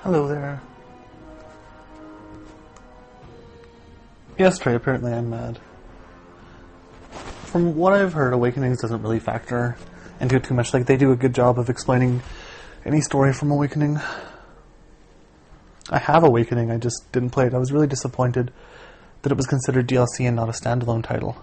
Hello there. Yes, Trey, apparently I'm mad. From what I've heard, Awakenings doesn't really factor into it too much. Like, they do a good job of explaining any story from Awakening. I have Awakening, I just didn't play it. I was really disappointed that it was considered DLC and not a standalone title.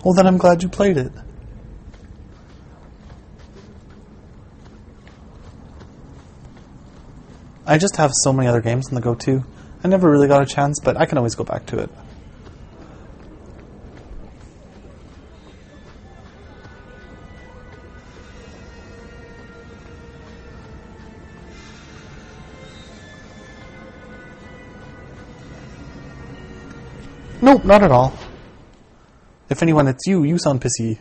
Well, then I'm glad you played it. I just have so many other games on the go too. I never really got a chance, but I can always go back to it. Nope, not at all. If anyone, it's you. You sound pissy.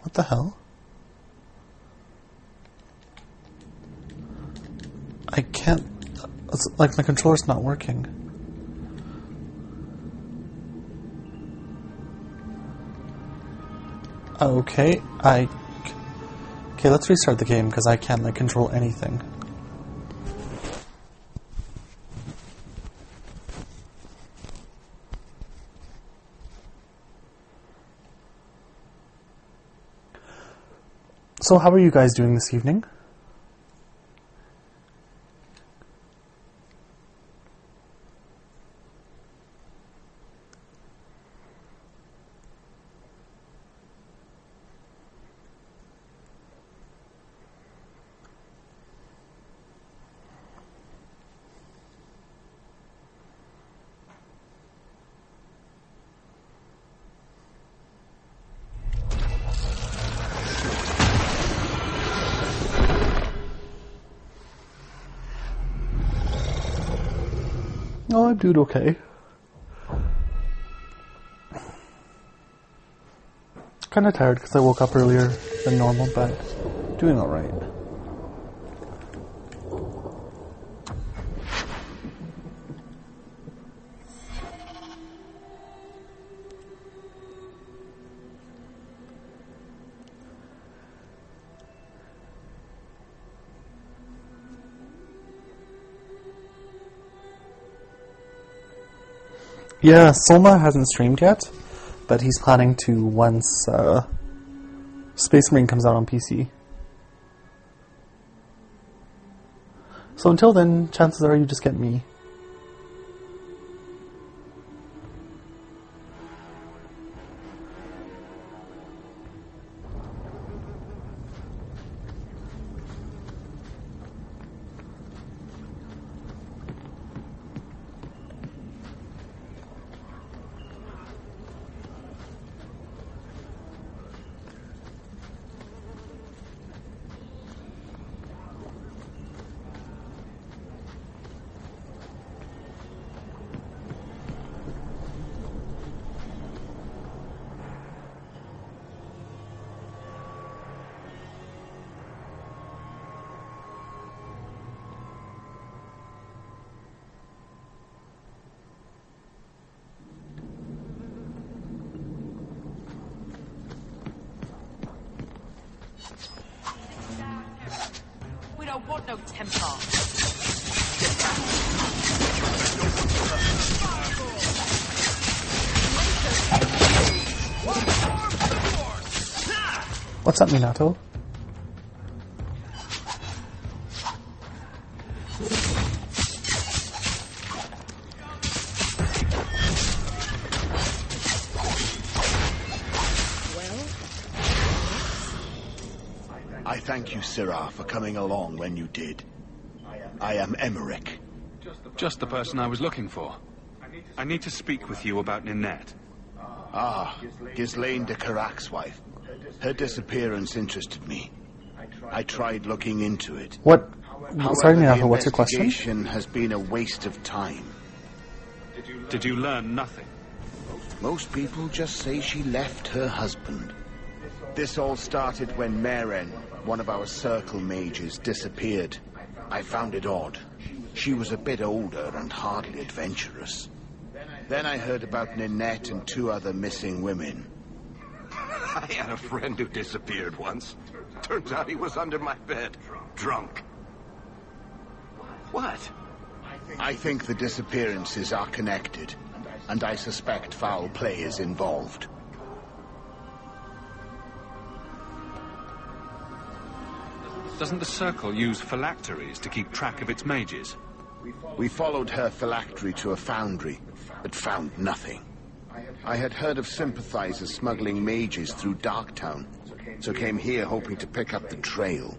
What the hell? I can't... It's like my controller's not working. Okay, Okay, let's restart the game, because I can't, like, control anything. So how are you guys doing this evening? Oh, I'm doing okay. Kind of tired because I woke up earlier than normal, but doing alright. Yeah, Soma hasn't streamed yet, but he's planning to once Space Marine comes out on PC. So until then, chances are you just get me. We don't want no temper. What's up, Minato? I thank you, Sirrah, for coming along when you did. I am Emmerich. Just the person I was looking for. I need to speak with you about Ninette. Ah, Ghislaine de Carac's wife. Her disappearance interested me. I tried looking into it. What Sorry, However, Minato, the what's your question? investigation has been a waste of time. Did you learn nothing? Most people just say she left her husband. This all started when Maren, one of our circle mages, disappeared. I found it odd. She was a bit older and hardly adventurous. Then I heard about Ninette and 2 other missing women. I had a friend who disappeared once. Turns out he was under my bed, drunk. What? I think the disappearances are connected, and I suspect foul play is involved. Doesn't the Circle use phylacteries to keep track of its mages? We followed her phylactery to a foundry, but found nothing. I had heard of sympathizers smuggling mages through Darktown, so came here hoping to pick up the trail.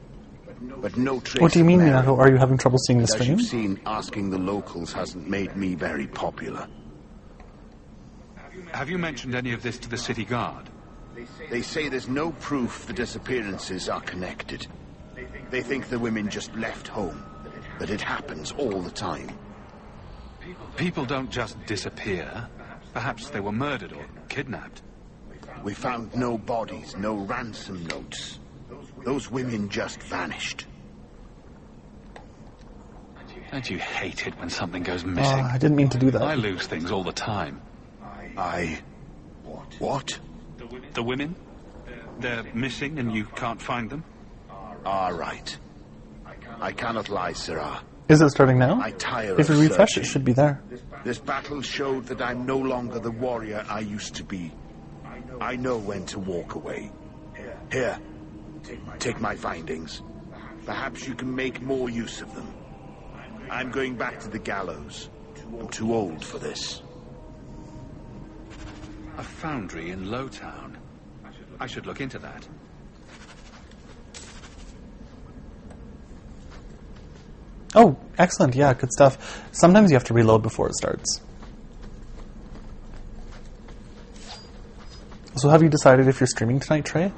But no trace. What do you mean, of Maren. Minato? Are you having trouble seeing the As stream? you've seen, asking the locals hasn't made me very popular. Have you mentioned any of this to the city guard? They say there's no proof the disappearances are connected. They think the women just left home, that it happens all the time. People don't just disappear. Perhaps they were murdered or kidnapped. We found no bodies, no ransom notes. Those women just vanished. Don't you hate it when something goes missing? I didn't mean to do I that. lose things all the time. What? The women? They're missing and you can't find them? All right. I cannot lie, Sirrah. Is it starting now? I tire If of you refresh, it searching. should be there. This battle showed that I'm no longer the warrior I used to be. I know when to walk away. Here, take my findings. Perhaps you can make more use of them. I'm going back to the gallows. I'm too old for this. A foundry in Lowtown. I should look into that. Oh, excellent. Yeah, good stuff. Sometimes you have to reload before it starts. So have you decided if you're streaming tonight, Trey?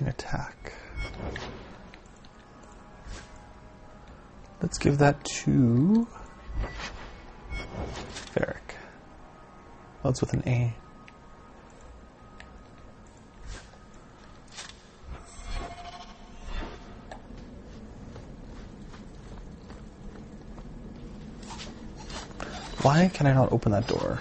Attack. Let's give that to Varric. Oh, it's with an A. Why can I not open that door?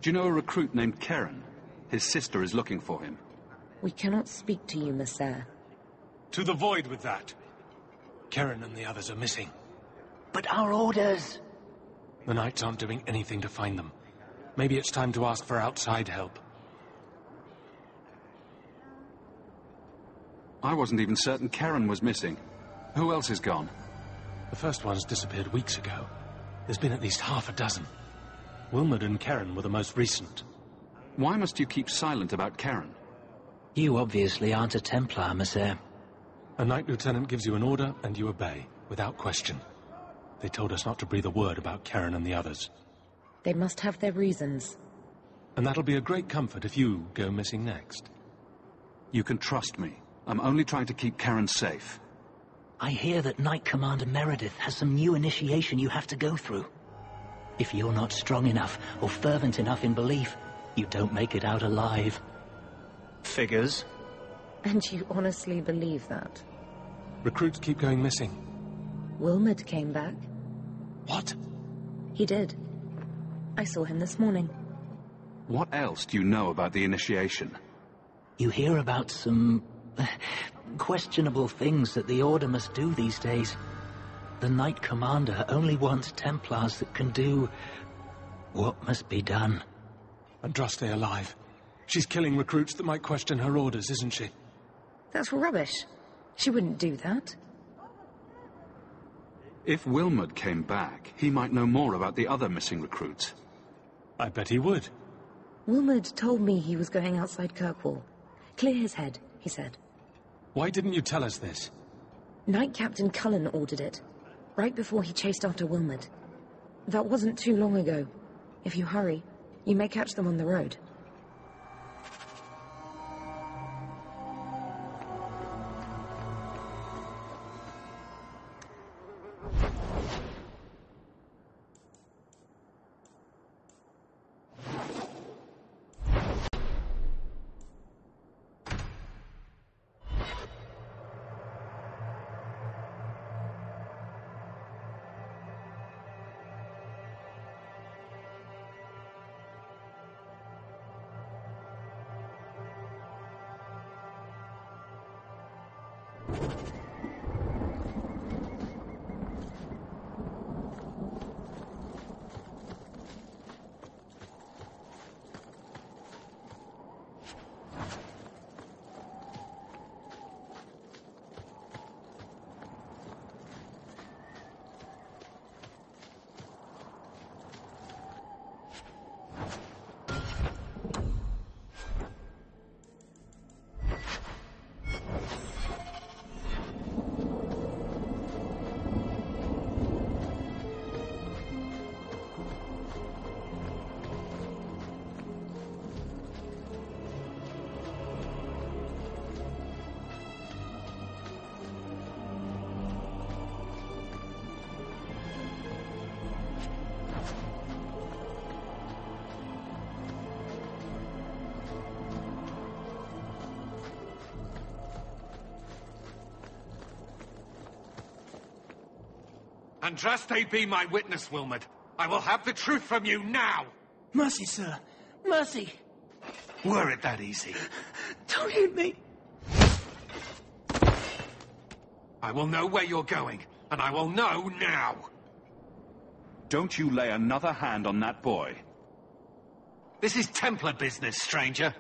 Do you know a recruit named Karen? His sister is looking for him. We cannot speak to you, Monsieur. To the void with that. Karen and the others are missing. But our orders... The Knights aren't doing anything to find them. Maybe it's time to ask for outside help. I wasn't even certain Karen was missing. Who else is gone? The first one's disappeared weeks ago. There's been at least half a dozen. Wilmot and Karen were the most recent. Why must you keep silent about Karen? You obviously aren't a Templar, Monsieur. A Knight Lieutenant gives you an order, and you obey, without question. They told us not to breathe a word about Karen and the others. They must have their reasons. And that'll be a great comfort if you go missing next. You can trust me. I'm only trying to keep Karen safe. I hear that Knight Commander Meredith has some new initiation you have to go through. If you're not strong enough or fervent enough in belief, you don't make it out alive. Figures. And you honestly believe that? Recruits keep going missing. Wilmot came back. What? He did. I saw him this morning. What else do you know about the initiation? You hear about some... questionable things that the Order must do these days. The Knight Commander only wants Templars that can do... what must be done. Andraste alive. She's killing recruits that might question her orders, isn't she? That's rubbish. She wouldn't do that. If Wilmot came back, he might know more about the other missing recruits. I bet he would. Wilmot told me he was going outside Kirkwall. Clear his head, he said. Why didn't you tell us this? Knight Captain Cullen ordered it, right before he chased after Wilmot. That wasn't too long ago. If you hurry, you may catch them on the road. Andraste be my witness, Wilmot. I will have the truth from you now! Mercy, sir. Mercy. Were it that easy? Don't hit me. I will know where you're going, and I will know now! Don't you lay another hand on that boy. This is Templar business, stranger.